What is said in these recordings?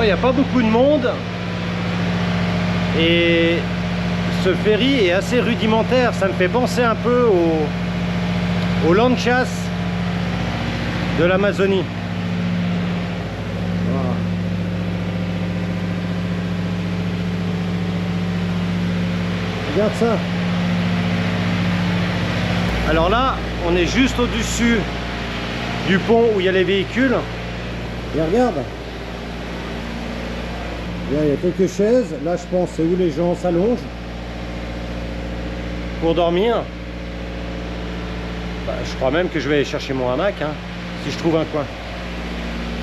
Bon, il n'y a pas beaucoup de monde. Et ce ferry est assez rudimentaire. Ça me fait penser un peu au lanchas de l'Amazonie. Voilà. Regarde ça. Alors là, on est juste au-dessus du pont où il y a les véhicules. Et regarde. Là, il y a quelques chaises. Là, je pense, c'est où les gens s'allongent pour dormir. Bah, je crois même que je vais aller chercher mon hamac, hein, si je trouve un coin.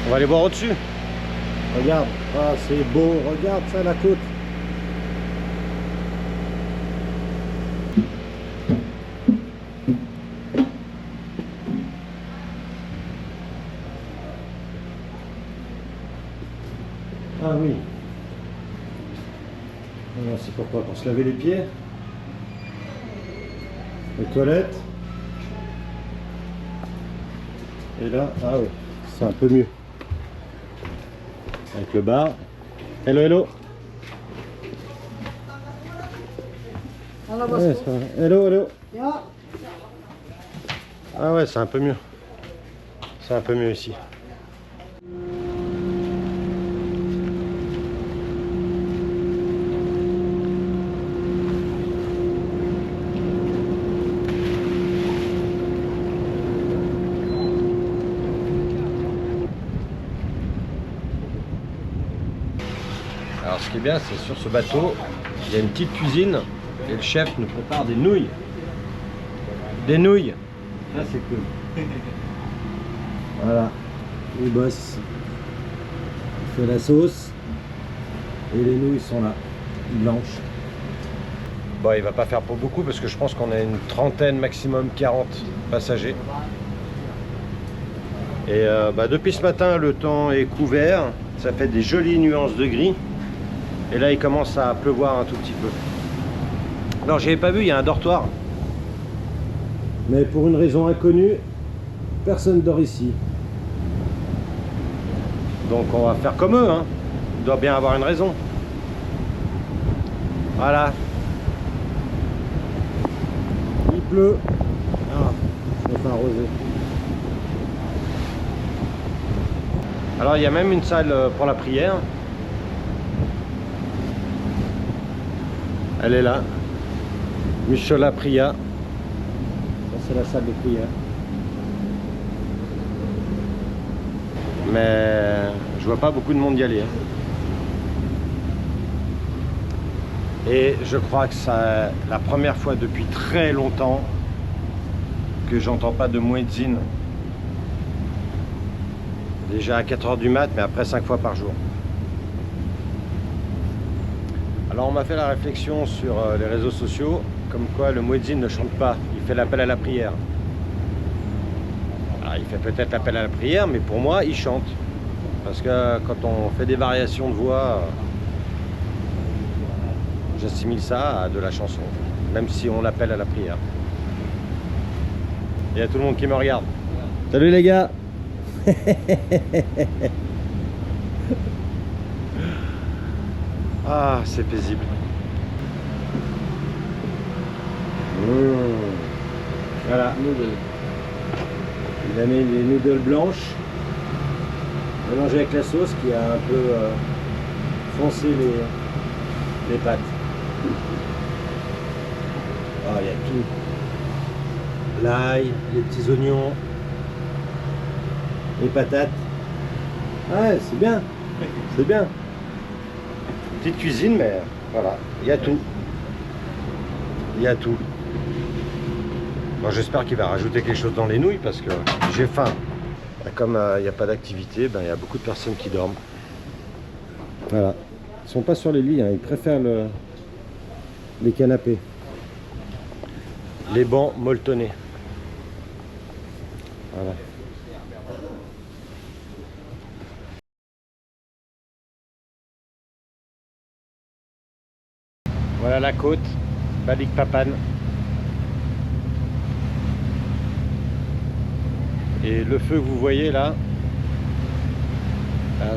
On va aller voir au-dessus. Regarde, ah, c'est beau. Regarde ça, la côte. Ah oui. C'est pourquoi? Pour se laver les pieds. Les toilettes. Et là, ah oui, c'est un peu mieux. Avec le bar. Hello, hello. Ouais, hello, hello. Ah ouais, c'est un peu mieux. C'est un peu mieux ici. Alors ce qui est bien, c'est sur ce bateau, il y a une petite cuisine et le chef nous prépare des nouilles. Des nouilles. Ça c'est cool. Voilà. Il bosse. Il fait la sauce. Et les nouilles sont là. Blanches. Bon, il va pas faire pour beaucoup parce que je pense qu'on a une trentaine, maximum 40 passagers. Et depuis ce matin, le temps est couvert. Ça fait des jolies nuances de gris. Et là, il commence à pleuvoir un tout petit peu. Alors, j'avais pas vu, il y a un dortoir. Mais pour une raison inconnue, personne dort ici. Donc, on va faire comme eux, hein. Il doit bien avoir une raison. Voilà. Il pleut. Ah, je vais faire arroser. Alors, il y a même une salle pour la prière. Elle est là. Mushola Priya. Ça, c'est la salle de prière. Mais je vois pas beaucoup de monde y aller. Et je crois que c'est la première fois depuis très longtemps que j'entends pas de muezzin. Déjà à 4 h du mat, mais après 5 fois par jour. Alors on m'a fait la réflexion sur les réseaux sociaux, comme quoi le muezzin ne chante pas, il fait l'appel à la prière. Alors il fait peut-être l'appel à la prière, mais pour moi il chante. Parce que quand on fait des variations de voix, j'assimile ça à de la chanson, même si on l'appelle à la prière. Il y a tout le monde qui me regarde. Salut les gars. Ah, c'est paisible. Voilà. Il a mis les noodles blanches mélangées avec la sauce qui a un peu foncé les pâtes. Ah, il y a tout. L'ail, les petits oignons, les patates. Ouais, c'est bien. C'est bien. Petite cuisine, mais voilà, il y a tout. Il y a tout. Bon, j'espère qu'il va rajouter quelque chose dans les nouilles parce que j'ai faim. Comme il n'y a pas d'activité, il y a beaucoup de personnes qui dorment. Voilà. Ils sont pas sur les lits, hein. Ils préfèrent les canapés. Les bancs molletonnés. Voilà. Voilà la côte, Balikpapan. Et le feu que vous voyez là,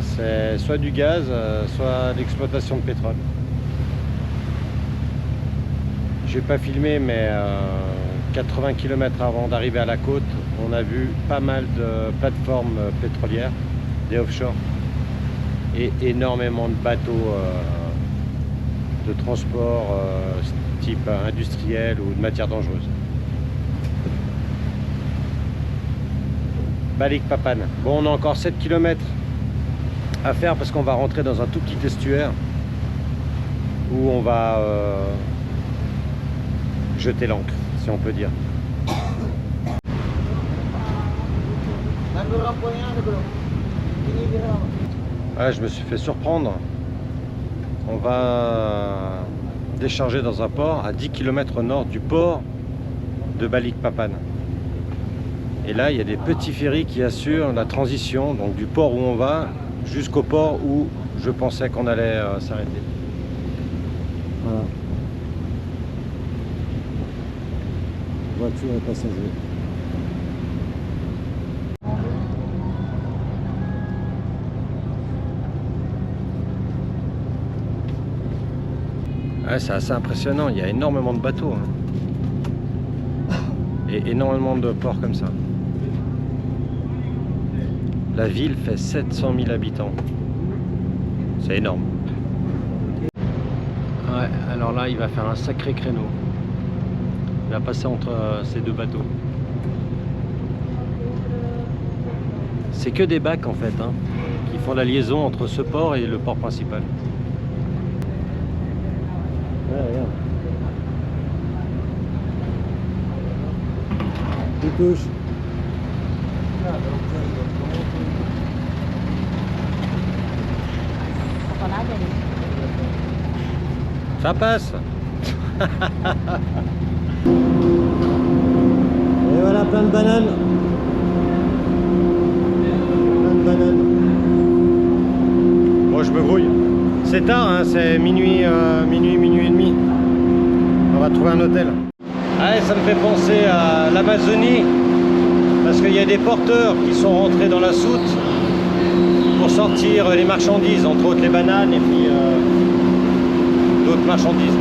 C'est soit du gaz, soit l'exploitation de pétrole. J'ai pas filmé, mais 80 km avant d'arriver à la côte, on a vu pas mal de plateformes pétrolières, des offshore, et énormément de bateaux de transport type industriel ou de matières dangereuses. Balikpapan. Bon, on a encore 7 km à faire parce qu'on va rentrer dans un tout petit estuaire où on va jeter l'ancre, si on peut dire. Ah, je me suis fait surprendre. On va décharger dans un port à 10 km au nord du port de Balikpapan. Et là, il y a des petits ferries qui assurent la transition donc du port où on va jusqu'au port où je pensais qu'on allait s'arrêter. Voilà. Voiture et passagers. Ouais, c'est assez impressionnant, il y a énormément de bateaux. Hein. Et énormément de ports comme ça. La ville fait 700 000 habitants. C'est énorme. Ouais, alors là, il va faire un sacré créneau. Il va passer entre ces deux bateaux. C'est que des bacs en fait, hein, qui font la liaison entre ce port et le port principal. Ouais, regarde. Il touche. Ça passe. Et voilà, plein de bananes. Plein de bananes. Bon, je me grouille. C'est tard, hein, c'est minuit, minuit et demi. On va trouver un hôtel. Ah, ça me fait penser à l'Amazonie, parce qu'il y a des porteurs qui sont rentrés dans la soute pour sortir les marchandises, entre autres les bananes et puis d'autres marchandises.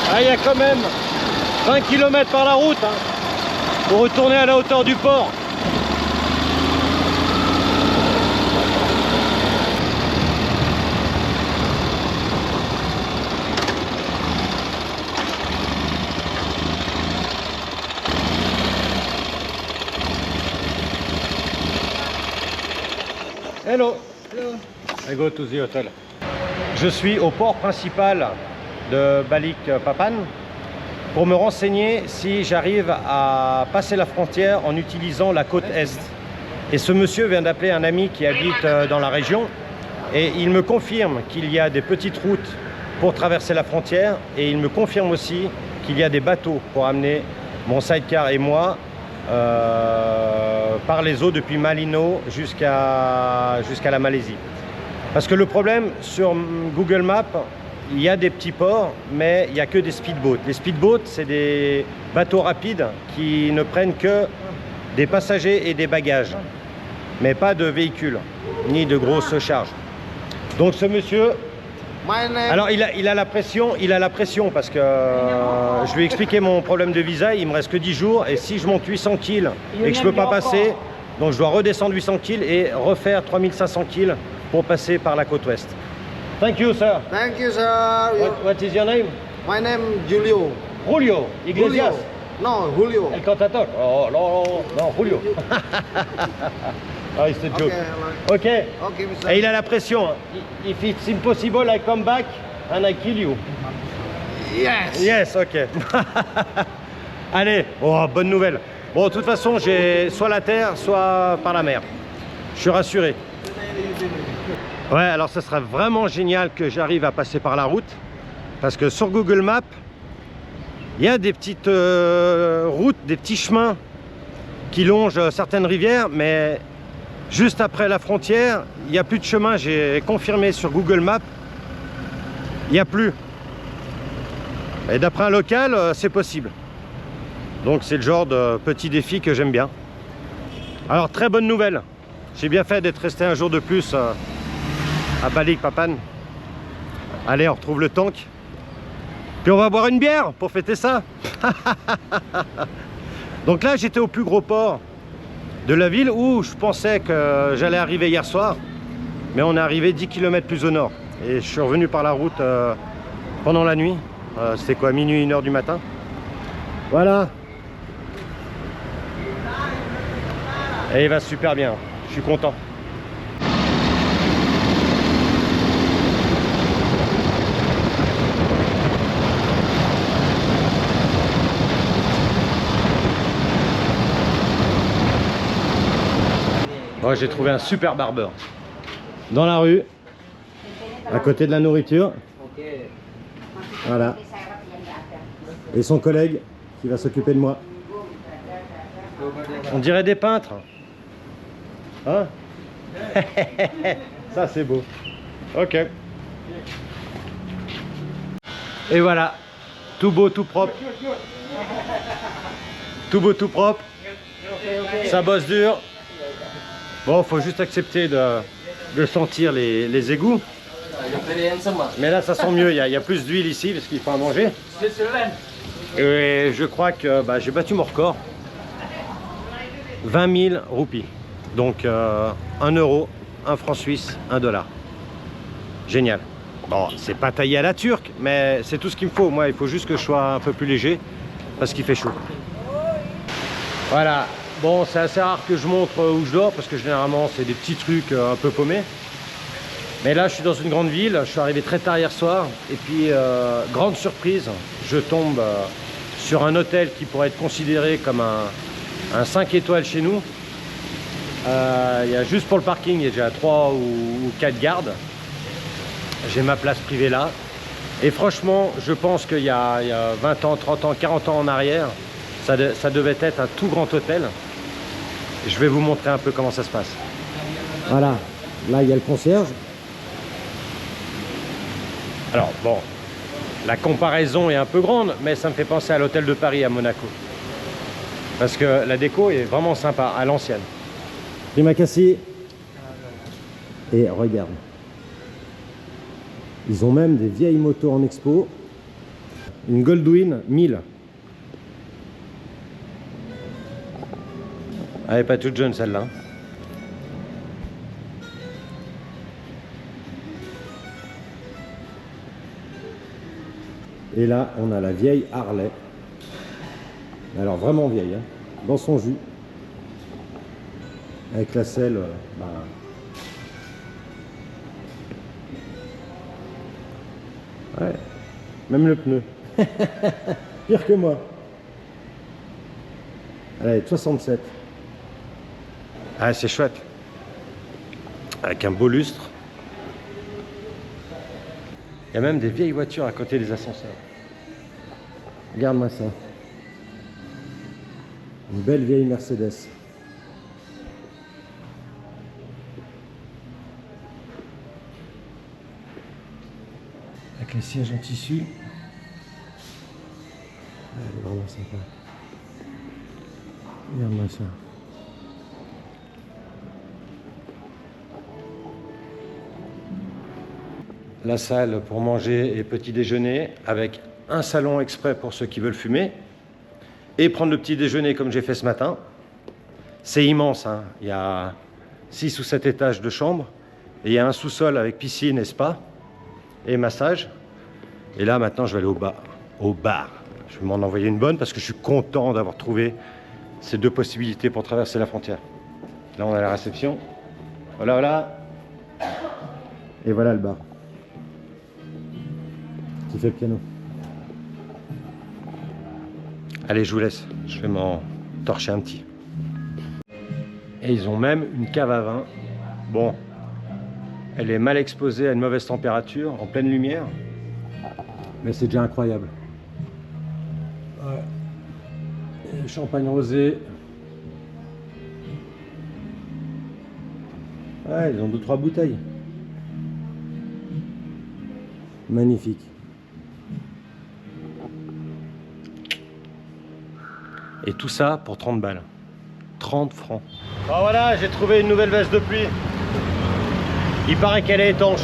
Ah, il y a quand même 20 km par la route hein, pour retourner à la hauteur du port. Hello. Hello. I go to the hotel. Je suis au port principal de Balikpapan pour me renseigner si j'arrive à passer la frontière en utilisant la côte Est. Et ce monsieur vient d'appeler un ami qui habite dans la région et il me confirme qu'il y a des petites routes pour traverser la frontière et il me confirme aussi qu'il y a des bateaux pour amener mon sidecar et moi par les eaux depuis Malino jusqu'à la Malaisie. Parce que le problème sur Google Maps, il y a des petits ports, mais il n'y a que des speedboats. Les speedboats, c'est des bateaux rapides qui ne prennent que des passagers et des bagages, mais pas de véhicules, ni de grosses charges. Donc ce monsieur, alors il a la pression parce que je lui ai expliqué mon problème de visa, il me reste que 10 jours, et si je monte 800 kg et que je ne peux pas passer, donc je dois redescendre 800 kg et refaire 3500 kg pour passer par la côte ouest. Thank you, sir. Thank you, sir. What is your name? My name Julio. Julio Iglesias. Julio. No, Julio. El contador. Oh, no, Julio. Ah, it's a joke. Okay, Okay. okay, Mr. Et il a la pression. If it's impossible, I come back and I kill you. Yes. Yes, ok. Allez, oh, bonne nouvelle. Bon, de toute façon, j'ai soit la terre, soit par la mer. Je suis rassuré. Ouais, alors ça serait vraiment génial que j'arrive à passer par la route. Parce que sur Google Maps, il y a des petites routes, des petits chemins qui longent certaines rivières, mais juste après la frontière, il n'y a plus de chemin. J'ai confirmé sur Google Maps, il n'y a plus. Et d'après un local, c'est possible. Donc c'est le genre de petit défi que j'aime bien. Alors très bonne nouvelle. J'ai bien fait d'être resté un jour de plus à Balikpapan. Allez, on retrouve le tank. Puis on va boire une bière pour fêter ça. Donc là, j'étais au plus gros port de la ville où je pensais que j'allais arriver hier soir. Mais on est arrivé 10 km plus au nord. Et je suis revenu par la route pendant la nuit. C'était quoi, minuit, 1h du matin. Voilà. Et il va super bien. Je suis content. Oh, j'ai trouvé un super barbeur dans la rue, à côté de la nourriture. Voilà. Et son collègue qui va s'occuper de moi. On dirait des peintres. Hein? Ça c'est beau. Ok. Et voilà. Tout beau, tout propre. Tout beau, tout propre. Ça bosse dur. Bon, faut juste accepter de sentir les égouts. Mais là, ça sent mieux. Il y a plus d'huile ici parce qu'il faut à manger. Et je crois que j'ai battu mon record. 20 000 roupies. Donc 1 euro, 1 franc suisse, 1 dollar. Génial. Bon, c'est pas taillé à la turque, mais c'est tout ce qu'il me faut. Moi, il faut juste que je sois un peu plus léger parce qu'il fait chaud. Voilà. Bon, c'est assez rare que je montre où je dors parce que généralement c'est des petits trucs un peu paumés. Mais là, je suis dans une grande ville. Je suis arrivé très tard hier soir. Et puis, grande surprise, je tombe sur un hôtel qui pourrait être considéré comme un 5 étoiles chez nous. Il y a juste pour le parking, il y a déjà 3 ou 4 gardes. J'ai ma place privée là. Et franchement, je pense qu'il y a 20 ans, 30 ans, 40 ans en arrière, ça devait être un tout grand hôtel. Je vais vous montrer un peu comment ça se passe. Voilà, là il y a le concierge. Alors bon, la comparaison est un peu grande, mais ça me fait penser à l'hôtel de Paris à Monaco. Parce que la déco est vraiment sympa, à l'ancienne. Prima Cassi. Et regarde. Ils ont même des vieilles motos en expo. Une Goldwyn 1000. Elle n'est pas toute jeune celle-là. Et là, on a la vieille Harley. Alors vraiment vieille, hein, dans son jus. Avec la selle, ouais, même le pneu. Pire que moi. Elle est de 67. Ah, c'est chouette. Avec un beau lustre. Il y a même des vieilles voitures à côté des ascenseurs. Regarde-moi ça. Une belle vieille Mercedes. Avec les sièges en tissu. Elle est vraiment sympa. Regarde-moi ça. La salle pour manger et petit déjeuner avec un salon exprès pour ceux qui veulent fumer et prendre le petit déjeuner comme j'ai fait ce matin. C'est immense, hein. Il y a 6 ou 7 étages de chambres et il y a un sous-sol avec piscine et spa et massage. Et là maintenant je vais aller au bar. Je vais m'en envoyer une bonne parce que je suis content d'avoir trouvé ces 2 possibilités pour traverser la frontière. Là on a la réception. Voilà, voilà. Et voilà le bar. qui fait le piano. Allez, je vous laisse. Je vais m'en torcher un petit. Et ils ont même une cave à vin. Bon, elle est mal exposée à une mauvaise température, en pleine lumière. Mais c'est déjà incroyable. Ouais. Et champagne rosé. Ouais, ils ont 2-3 bouteilles. Magnifique. Et tout ça pour 30 balles. 30 francs. Oh voilà, j'ai trouvé une nouvelle veste de pluie. Il paraît qu'elle est étanche.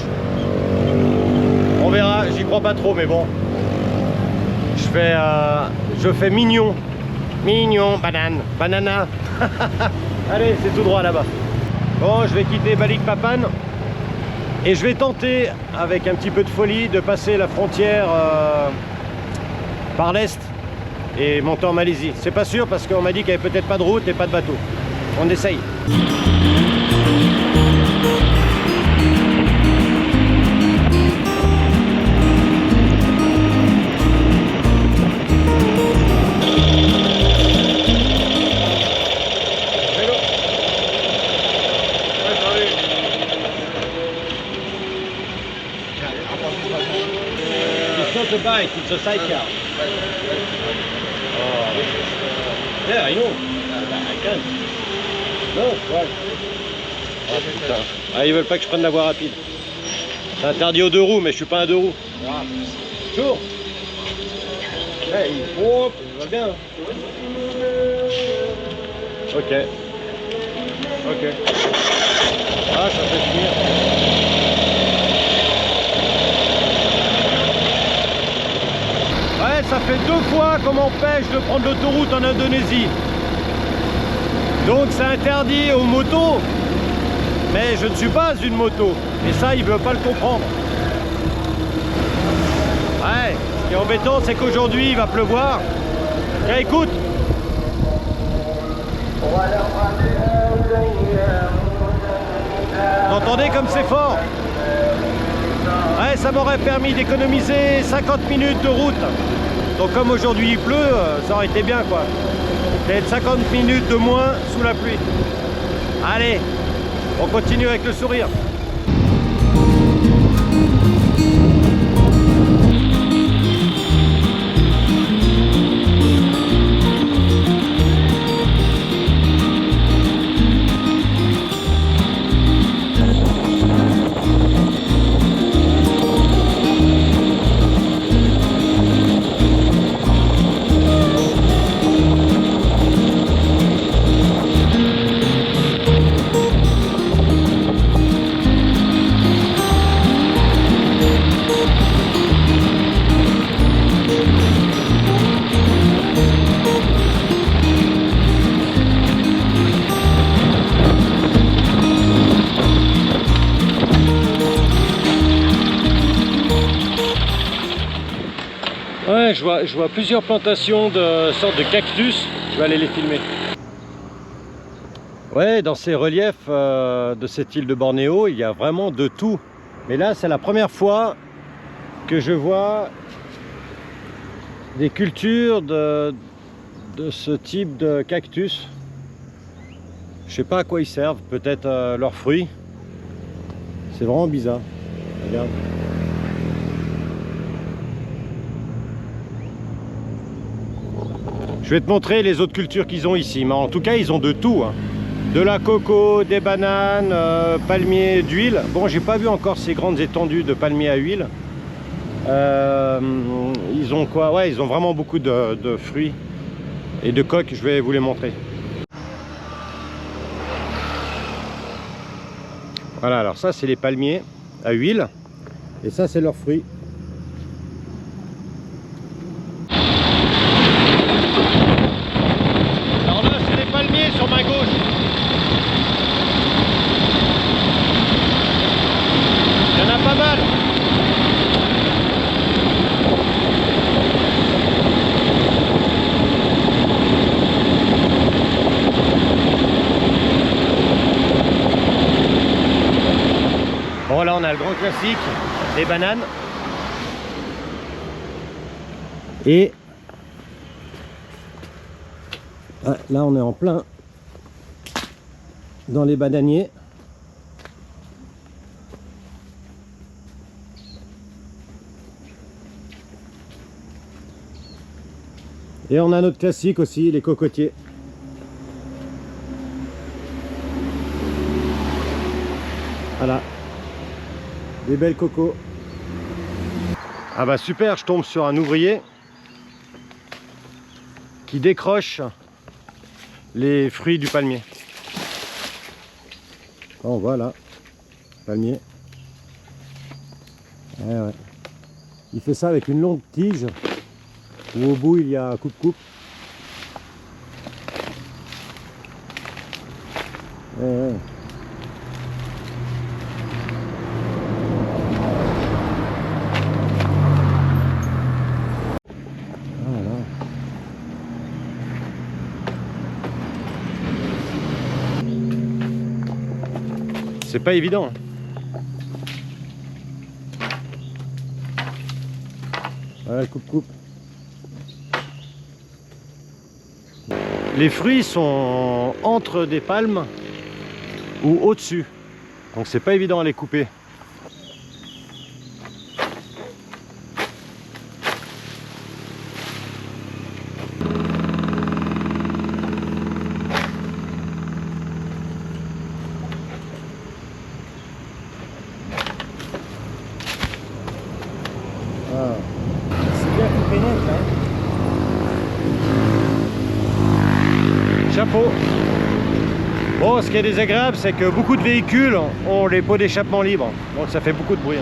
On verra, j'y crois pas trop, mais bon. Je fais mignon. Mignon, banane, banana. Allez, c'est tout droit là-bas. Bon, je vais quitter Balikpapan. Et je vais tenter, avec un petit peu de folie, de passer la frontière par l'est et monter en Malaisie. C'est pas sûr parce qu'on m'a dit qu'il n'y avait peut-être pas de route et pas de bateau. On essaye. It's not a bike, it's a sidecar. Oh. Yeah, I know. I can. No, ouais. Oh, putain. Ah, ils veulent pas que je prenne la voie rapide. C'est interdit aux 2 roues, mais je suis pas un 2 roues. Ah. Toujours. Ouais, il va bien. Ok. Ok. Ah, ça fait finir. Ouais, ça fait 2 fois qu'on m'empêche de prendre l'autoroute en Indonésie. Donc c'est interdit aux motos. Mais je ne suis pas une moto. Et ça, ils ne veulent pas le comprendre. Ouais, ce qui est embêtant, c'est qu'aujourd'hui, il va pleuvoir. Tiens, écoute. Vous entendez comme c'est fort? Ouais, ça m'aurait permis d'économiser 50 minutes de route. Donc comme aujourd'hui il pleut, ça aurait été bien quoi. Peut-être 50 minutes de moins sous la pluie. Allez, on continue avec le sourire. Ouais, je vois plusieurs plantations de sortes de cactus. Je vais aller les filmer. Ouais, dans ces reliefs de cette île de Bornéo, il y a vraiment de tout. Mais là, c'est la première fois que je vois des cultures de ce type de cactus. Je sais pas à quoi ils servent, peut-être leurs fruits. C'est vraiment bizarre. Regarde. Je vais te montrer les autres cultures qu'ils ont ici, mais en tout cas ils ont de tout, hein. De la coco, des bananes, palmiers, d'huile. Bon, j'ai pas vu encore ces grandes étendues de palmiers à huile. Ils ont quoi? Ouais, ils ont vraiment beaucoup de fruits et de coques. Je vais vous les montrer. Voilà, alors ça c'est les palmiers à huile et ça c'est leurs fruits. Sur ma gauche. Il y en a pas mal. Bon là on a le grand classique, des bananes. Et ah, là on est en plein dans les bananiers. Et on a notre classique aussi, les cocotiers. Voilà, des belles cocos. Ah bah super, je tombe sur un ouvrier qui décroche les fruits du palmier. Oh voilà, palmier. Ouais, ouais. Il fait ça avec une longue tige où au bout il y a coupe-coupe. Ouais, ouais. C'est pas évident. Voilà, coupe-coupe. Les fruits sont entre des palmes ou au-dessus. Donc c'est pas évident à les couper. Ah. C'est bien coupé net là. Chapeau. Bon, ce qui est désagréable, c'est que beaucoup de véhicules ont les pots d'échappement libres. Donc ça fait beaucoup de bruit.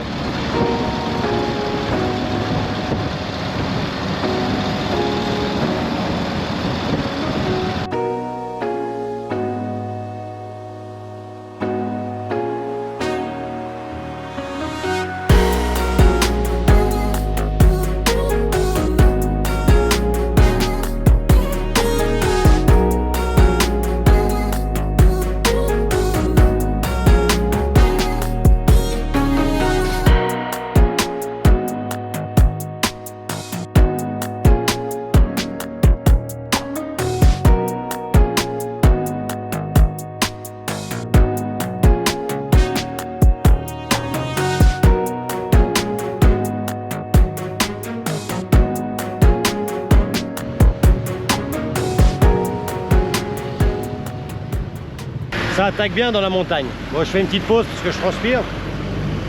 Ça attaque bien dans la montagne. Bon, je fais une petite pause parce que je transpire.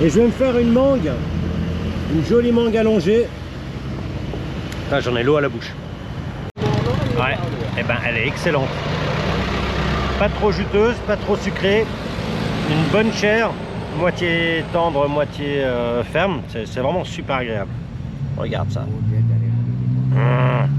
Et je vais me faire une mangue. Une jolie mangue allongée. Là, j'en ai l'eau à la bouche. Ouais, et ben elle est excellente. Pas trop juteuse, pas trop sucrée. Une bonne chair, moitié tendre, moitié ferme. C'est vraiment super agréable. Regarde ça. Mmh.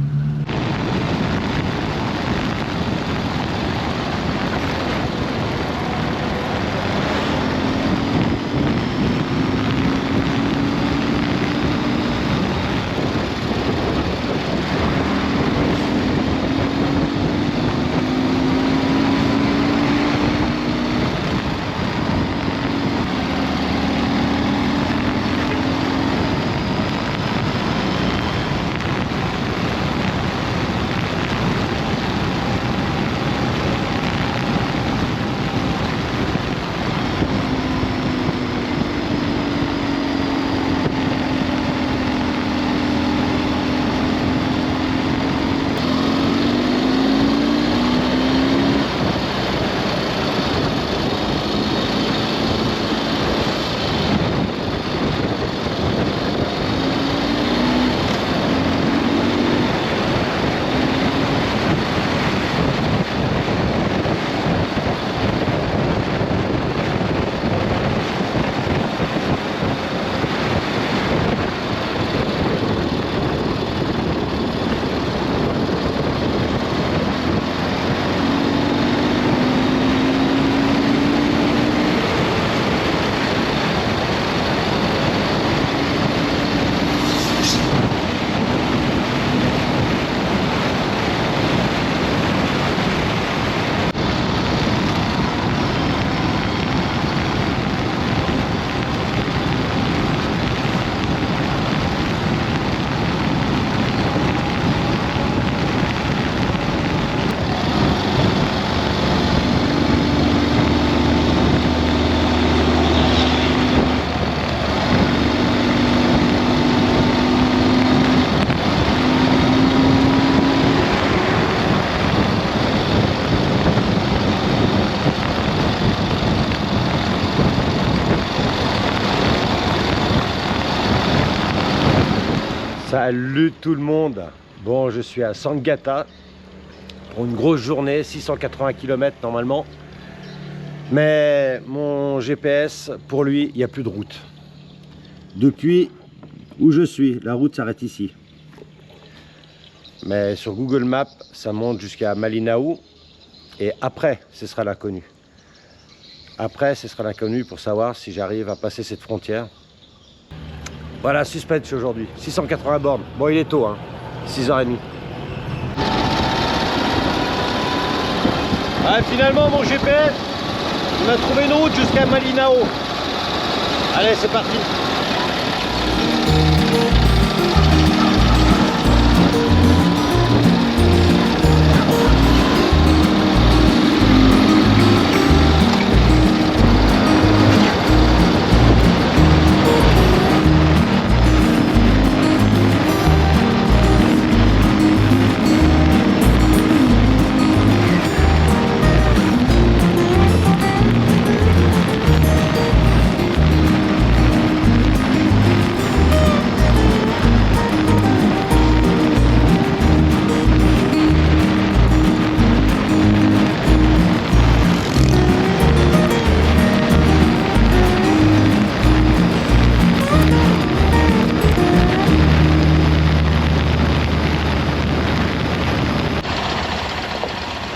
Salut tout le monde. Bon, je suis à Sangatta pour une grosse journée, 680 km normalement. Mais mon GPS, pour lui, il n'y a plus de route. Depuis où je suis, la route s'arrête ici. Mais sur Google Maps, ça monte jusqu'à Malinao. Et après, ce sera l'inconnu. Après, ce sera l'inconnu pour savoir si j'arrive à passer cette frontière. Voilà, suspense aujourd'hui. 680 bornes. Bon, il est tôt, hein. 6h30. Ah, finalement, mon GPS, on a trouvé une route jusqu'à Malinao. Allez, c'est parti.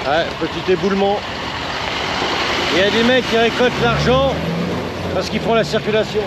Ouais, petit éboulement. Il y a des mecs qui récoltent l'argent parce qu'ils font la circulation.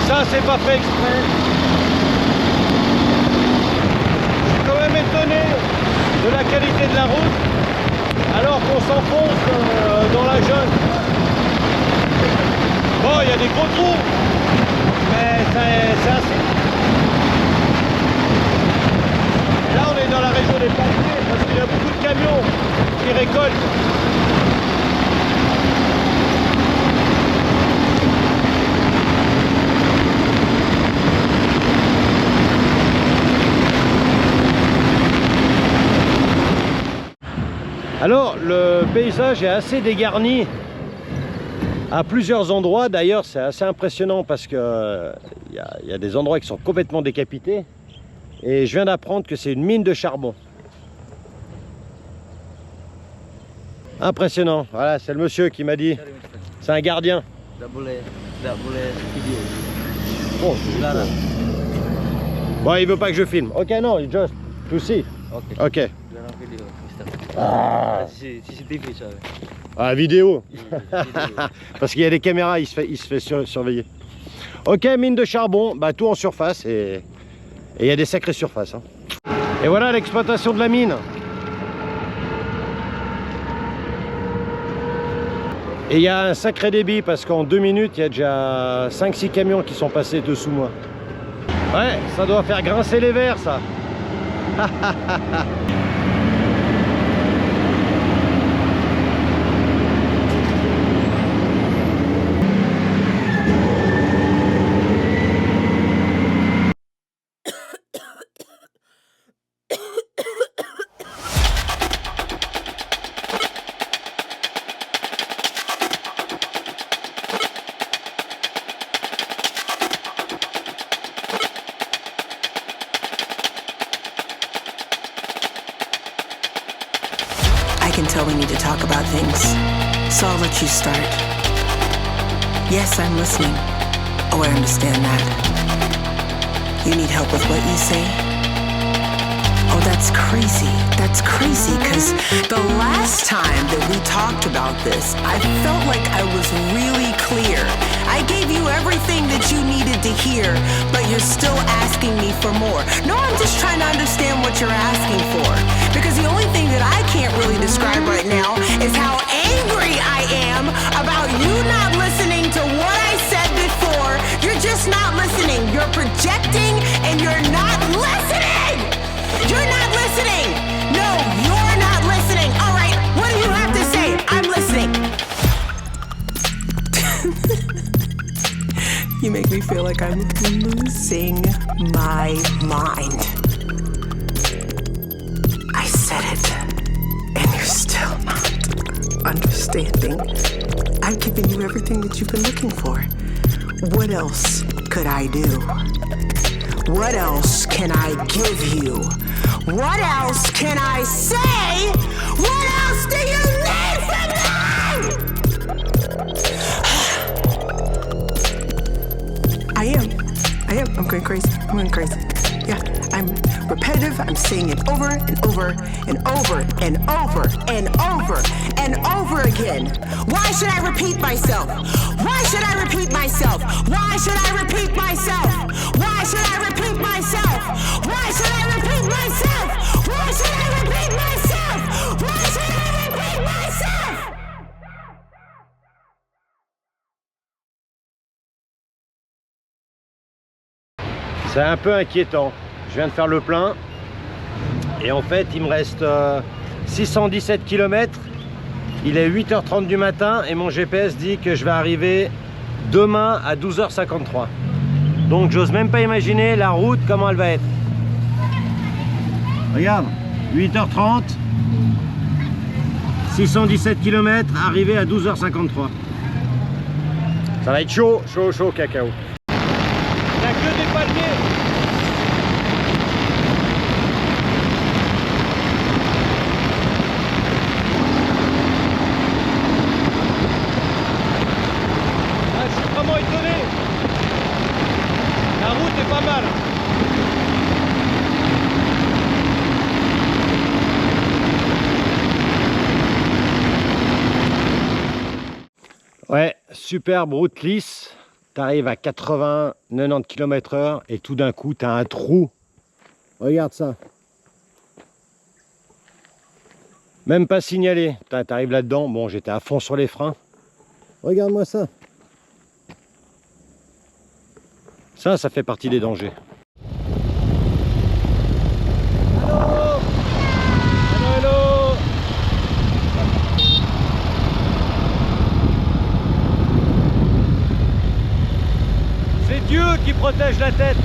Ça, c'est pas fait exprès. Je suis quand même étonné de la qualité de la route alors qu'on s'enfonce dans la jungle. Bon, il y a des gros trous, mais c'est assez. Et là, on est dans la région des pompiers parce qu'il y a beaucoup de camions qui récoltent. Alors, le paysage est assez dégarni à plusieurs endroits. D'ailleurs, c'est assez impressionnant parce que y a des endroits qui sont complètement décapités. Et je viens d'apprendre que c'est une mine de charbon. Impressionnant. Voilà, c'est le monsieur qui m'a dit. C'est un gardien. Oh, bon, il veut pas que je filme. Ok, non, just to see. Ok. Ah. CCTV ça. Ah, vidéo. Parce qu'il y a des caméras, il se fait surveiller. Ok, mine de charbon, bah, tout en surface et il y a des sacrées surfaces. Hein. Et voilà l'exploitation de la mine. Et il y a un sacré débit parce qu'en 2 minutes, il y a déjà 5-6 camions qui sont passés dessous moi. Ouais, ça doit faire grincer les verres ça. talk about things, so I'll let you start. Yes, I'm listening. Oh, I understand that. You need help with what you say? Oh, that's crazy. That's crazy, because the last time that we talked about this, I felt like I was really clear. I gave you everything that you needed to hear, but you're still asking me for more. No, I'm just trying to understand what you're asking for. Because the only thing that I can't really describe right now is how angry I am about you not listening to what I said before. You're just not listening. You're projecting and you're not listening. You're not listening. No, you're not listening. All right, what do you have to say? I'm listening. You make me feel like I'm losing my mind. I said it, and you're still not understanding. I've given you everything that you've been looking for. What else could I do? What else can I give you? What else can I say? What else do you need from me? I am. I'm going crazy. Yeah, I'm repetitive. I'm saying it over and over and over and over and over and over again. Why should I repeat myself? Why should I repeat myself? Why should I repeat myself? Why should I repeat myself? Why should I repeat myself? Why should I repeat myself? Why should I repeat myself? C'est un peu inquiétant. Je viens de faire le plein et en fait il me reste 617 km. Il est 8h30 du matin et mon GPS dit que je vais arriver demain à 12h53. Donc j'ose même pas imaginer la route comment elle va être. Regarde, 8h30, 617 km, arrivé à 12h53. Ça va être chaud, cacao. Il n'y a que des palmiers. Ah, je suis vraiment étonné. La route est pas mal. Ouais, superbe route lisse. T'arrives à 80-90 km/h et tout d'un coup t'as un trou. Regarde ça. Même pas signalé. T'arrives là-dedans. Bon, j'étais à fond sur les freins. Regarde-moi ça. Ça fait partie des dangers. Allô, allô. C'est Dieu qui protège la tête.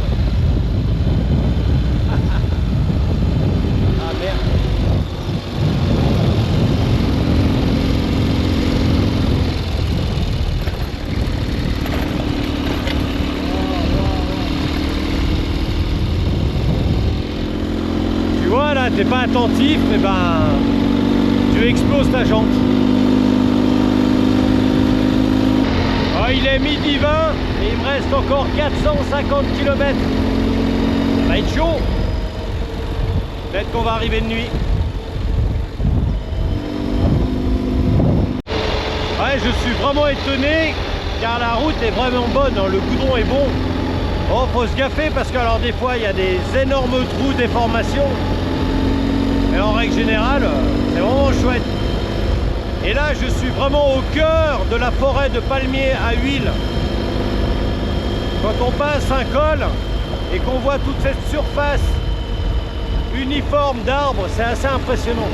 Ah merde. Tu vois là, t'es pas attentif, et ben tu exploses ta jante. Oh, il est midi 20 et il me reste encore 450 km. Ça va être chaud. Peut-être qu'on va arriver de nuit. Ouais, je suis vraiment étonné car la route est vraiment bonne, hein. Le goudron est bon. Oh, faut se gaffer parce que alors des fois il y a des énormes trous, déformations. Mais en règle générale, c'est vraiment chouette. Et là, je suis vraiment au cœur de la forêt de palmiers à huile. Quand on passe un col et qu'on voit toute cette surface uniforme d'arbres, c'est assez impressionnant.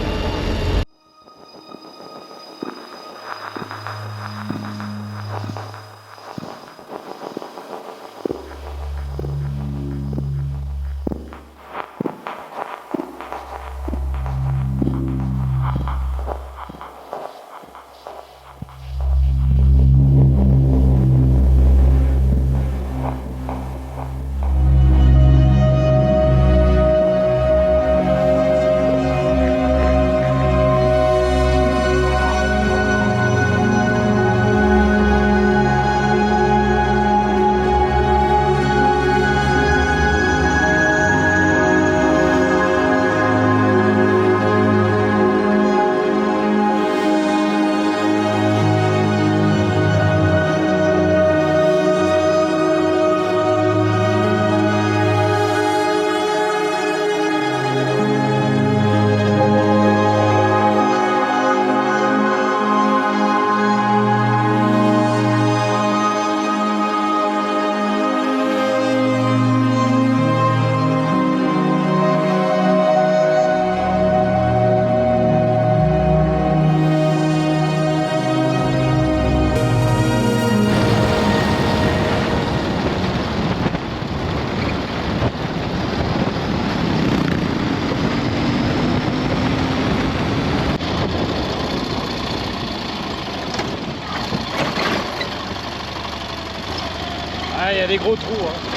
il y a des gros trous. Hein.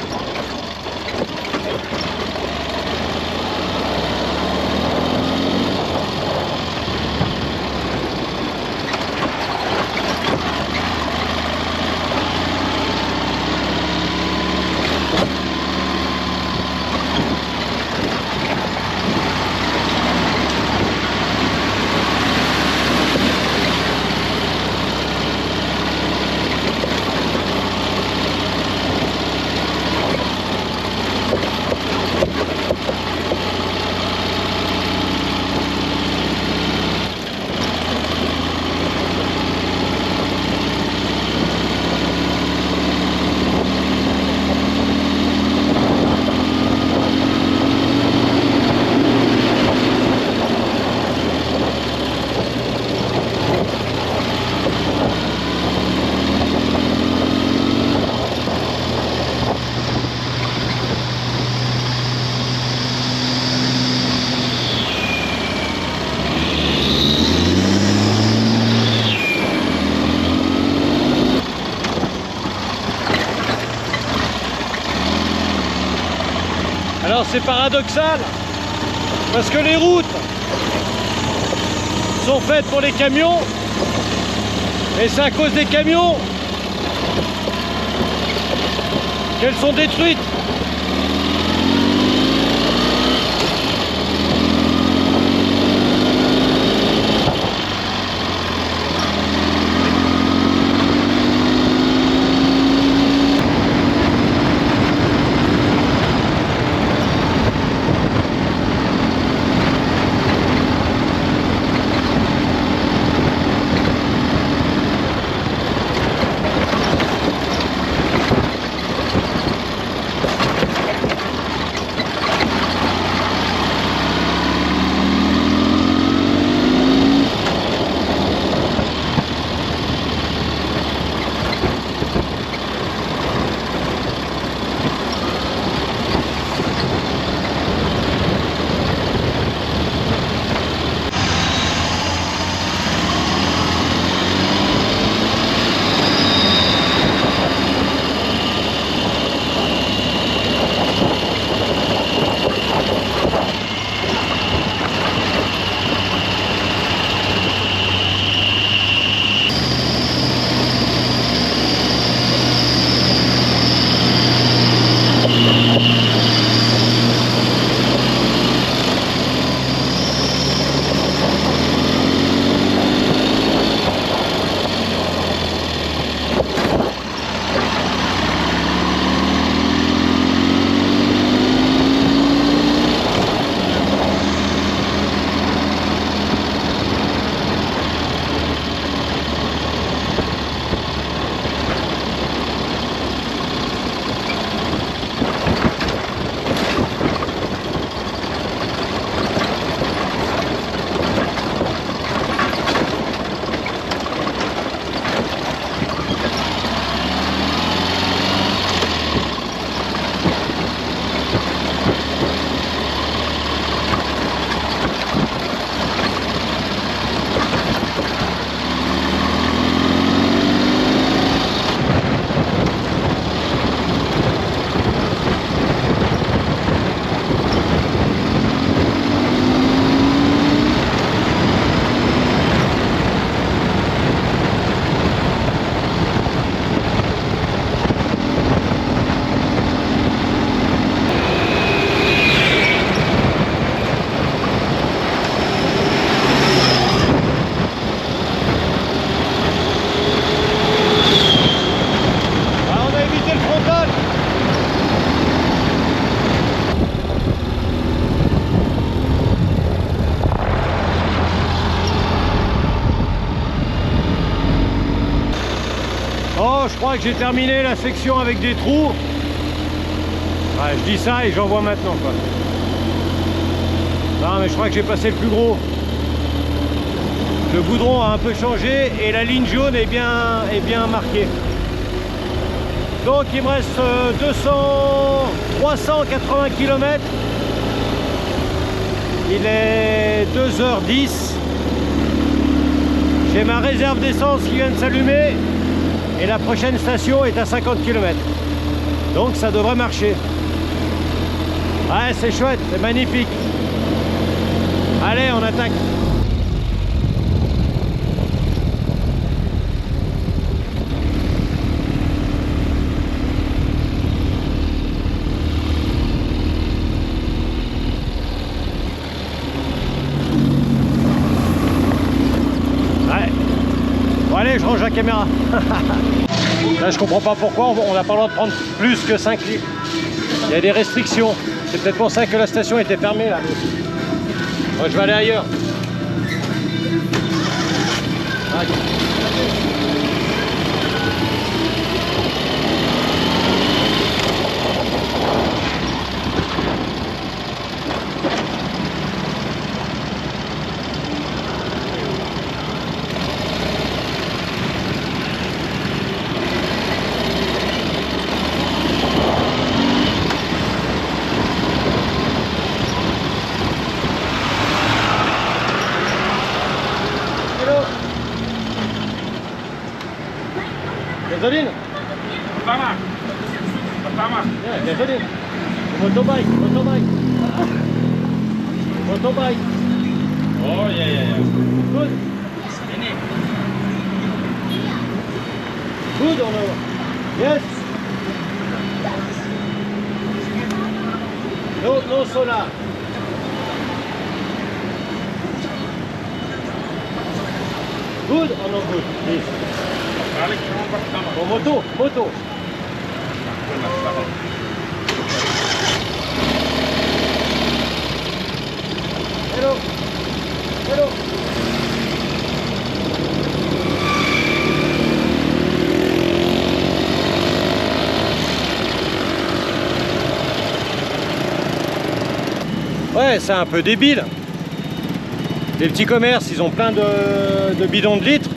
Alors c'est paradoxal, parce que les routes sont faites pour les camions, et c'est à cause des camions qu'elles sont détruites. Je crois que j'ai terminé la section avec des trous. Ouais, je dis ça et j'en vois maintenant quoi. Non mais je crois que j'ai passé le plus gros. Le goudron a un peu changé et la ligne jaune est bien marquée. Donc il me reste 380 km. Il est 2h10. J'ai ma réserve d'essence qui vient de s'allumer. Et la prochaine station est à 50 km. Donc ça devrait marcher. Ouais, c'est chouette, c'est magnifique. Allez, on attaque. Ouais. Bon allez, je range la caméra. Là, je comprends pas pourquoi on n'a pas le droit de prendre plus que 5 litres. Il y a des restrictions. C'est peut-être pour ça que la station était fermée là. Moi, je vais aller ailleurs. Gasoline? Pertama. Pertama. Yeah, gasoline. Motorbike, motorbike. Motorbike. Oh ya ya ya. Good. Ini. Good or no? Yes. No solar. Good or no good? Please. Balik ke nomor pertama. Oh, moto, moto. Hello. Hello. Ouais, c'est un peu débile. Les petits commerces, ils ont plein de bidons de litres.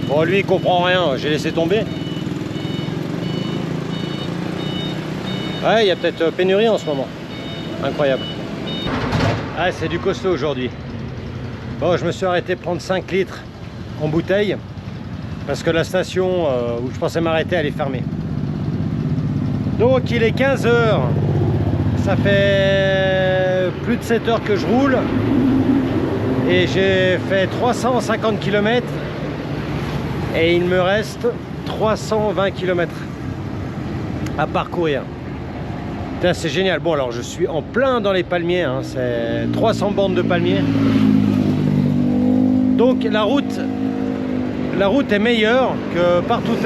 Bon, lui, il comprend rien, j'ai laissé tomber. Ouais, il y a peut-être pénurie en ce moment. Incroyable. Ah, c'est du costaud aujourd'hui. Bon, je me suis arrêté prendre 5 litres en bouteille parce que la station où je pensais m'arrêter, elle est fermée. Donc, il est 15 h. Ça fait plus de 7 heures que je roule et j'ai fait 350 km et il me reste 320 km à parcourir. C'est génial. Bon, alors je suis en plein dans les palmiers, hein. C'est 300 bandes de palmiers. Donc la route est meilleure que partout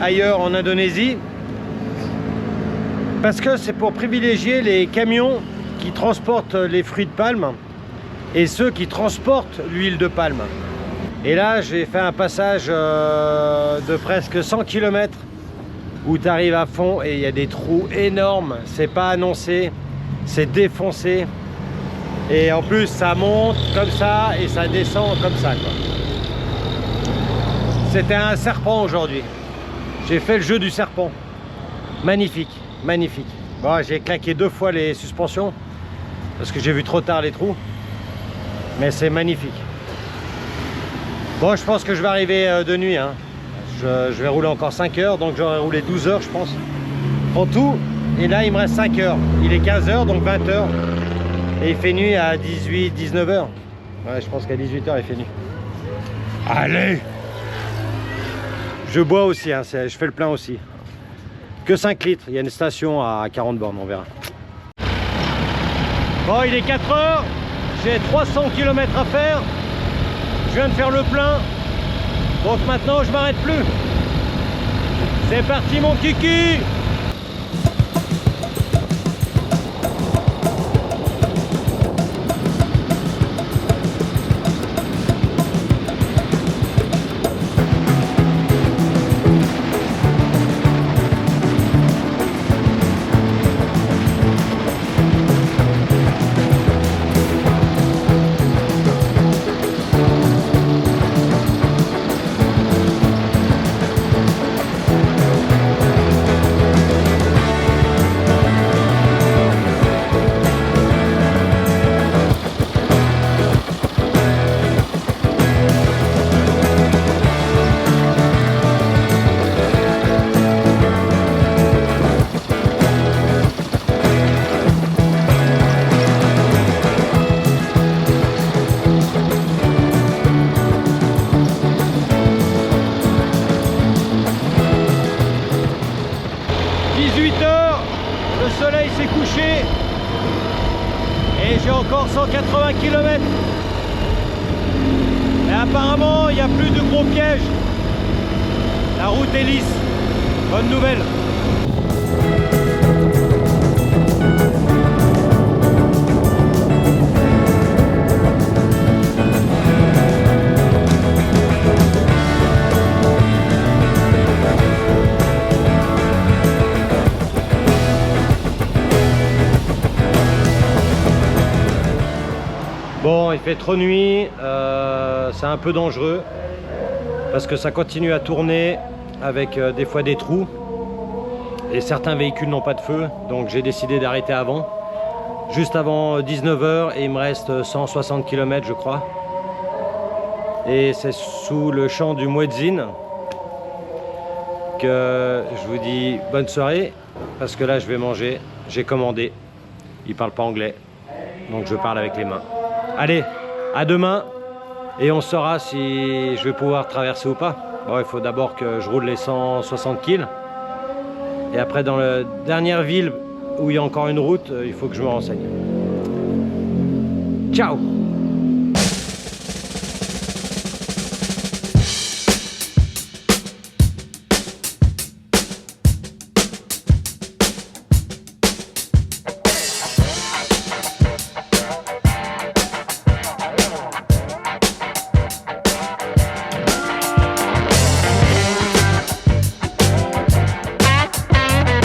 ailleurs en Indonésie, parce que c'est pour privilégier les camions qui transportent les fruits de palme et ceux qui transportent l'huile de palme. Et là, j'ai fait un passage de presque 100 km où tu arrives à fond et il y a des trous énormes. C'est pas annoncé, c'est défoncé. Et en plus, ça monte comme ça et ça descend comme ça, quoi. C'était un serpent aujourd'hui. J'ai fait le jeu du serpent. Magnifique, magnifique. Bon, j'ai claqué 2 fois les suspensions parce que j'ai vu trop tard les trous. Mais c'est magnifique. Bon, je pense que je vais arriver de nuit, hein. Je vais rouler encore 5 heures, donc j'aurai roulé 12 heures, je pense, en tout. Et là, il me reste 5 heures. Il est 15 heures, donc 20 heures. Et il fait nuit à 18, 19 heures. Ouais, je pense qu'à 18 heures, il fait nuit. Allez! Je bois aussi, hein, je fais le plein aussi. Que 5 litres. Il y a une station à 40 bornes, on verra. Bon, il est 4 heures. J'ai 300 km à faire. Je viens de faire le plein. Donc maintenant, je m'arrête plus. C'est parti, mon kiki! soleil s'est couché et j'ai encore 180 km. Mais apparemment, il n'y a plus de gros pièges. La route est lisse. Bonne nouvelle. Bon, il fait trop nuit, c'est un peu dangereux parce que ça continue à tourner avec des fois des trous et certains véhicules n'ont pas de feu, donc j'ai décidé d'arrêter avant, juste avant 19 h et il me reste 160 km je crois. Et c'est sous le chant du muezzin que je vous dis bonne soirée parce que là je vais manger, j'ai commandé, il parle pas anglais donc je parle avec les mains. Allez, à demain et on saura si je vais pouvoir traverser ou pas. Bon, il faut d'abord que je roule les 160 kg. Et après, dans la dernière ville où il y a encore une route, il faut que je me renseigne. Ciao!